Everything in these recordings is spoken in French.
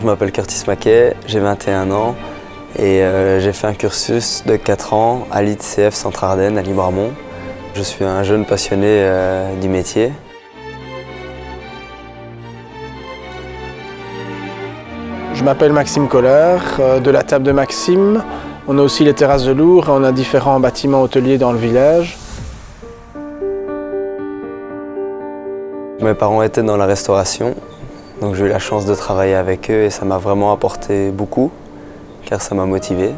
Je m'appelle Curtis Maquet, j'ai 21 ans et j'ai fait un cursus de 4 ans à l'ITCF Centre-Ardenne à Libramont. Je suis un jeune passionné du métier. Je m'appelle Maxime Collard, de la table de Maxime. On a aussi les terrasses de Lourdes et on a différents bâtiments hôteliers dans le village. Mes parents étaient dans la restauration, donc j'ai eu la chance de travailler avec eux et ça m'a vraiment apporté beaucoup, car ça m'a motivé.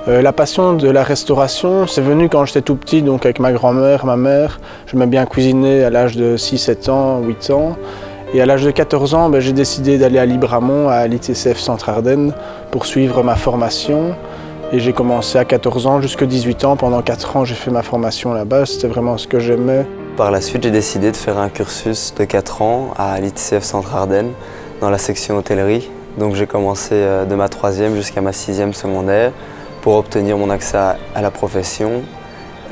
La passion de la restauration, c'est venu quand j'étais tout petit, donc avec ma grand-mère, ma mère. J'aimais bien cuisiner à l'âge de 6, 7 ans, 8 ans. Et à l'âge de 14 ans, j'ai décidé d'aller à Libramont, à l'ITCF Centre-Ardenne, pour suivre ma formation. Et j'ai commencé à 14 ans jusqu'à 18 ans. Pendant 4 ans, j'ai fait ma formation là-bas. C'était vraiment ce que j'aimais. Par la suite, j'ai décidé de faire un cursus de 4 ans à l'ITCF Centre-Ardenne, dans la section hôtellerie. Donc j'ai commencé de ma 3e jusqu'à ma 6e secondaire pour obtenir mon accès à la profession.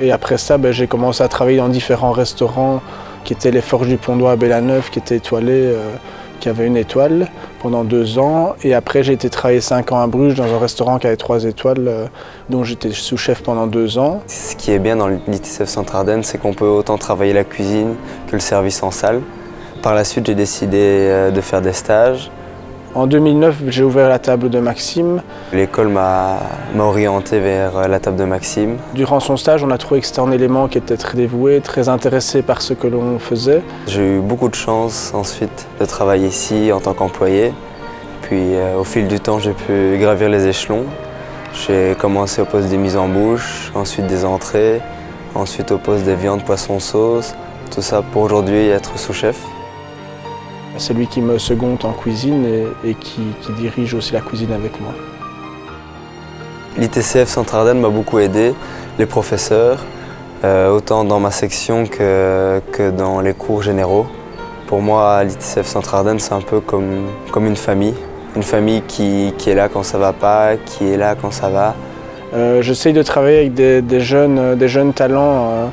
Et après ça, j'ai commencé à travailler dans différents restaurants qui étaient les Forges du Pont-d'Oie à Bellaneuf, qui étaient étoilés, qui avaient une étoile pendant 2 ans. Et après, j'ai été travailler 5 ans à Bruges dans un restaurant qui avait 3 étoiles, dont j'étais sous-chef pendant 2 ans. Ce qui est bien dans l'ITCF Centre-Ardenne, c'est qu'on peut autant travailler la cuisine que le service en salle. Par la suite, j'ai décidé de faire des stages. En 2009, j'ai ouvert la table de Maxime. L'école m'a orienté vers la table de Maxime. Durant son stage, on a trouvé que c'était un élément qui était très dévoué, très intéressé par ce que l'on faisait. J'ai eu beaucoup de chance ensuite de travailler ici en tant qu'employé. Puis au fil du temps, j'ai pu gravir les échelons. J'ai commencé au poste des mises en bouche, ensuite des entrées, ensuite au poste des viandes, poissons, sauces. Tout ça pour aujourd'hui être sous-chef. C'est lui qui me seconde en cuisine et qui dirige aussi la cuisine avec moi. L'ITCF Centre-Ardenne m'a beaucoup aidé, les professeurs, autant dans ma section que dans les cours généraux. Pour moi, l'ITCF Centre-Ardenne, c'est un peu comme une famille qui est là quand ça va pas, qui est là quand ça va. J'essaye de travailler avec des jeunes talents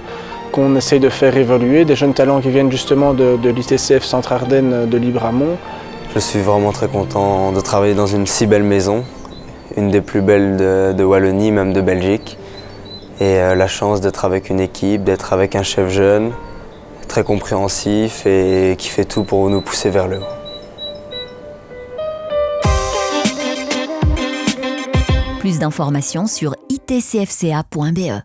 qu'on essaye de faire évoluer, des jeunes talents qui viennent justement de l'ITCF Centre-Ardenne de Libramont. Je suis vraiment très content de travailler dans une si belle maison, une des plus belles de Wallonie, même de Belgique. Et la chance d'être avec une équipe, d'être avec un chef jeune, très compréhensif et qui fait tout pour nous pousser vers le haut. Plus d'informations sur itcfca.be.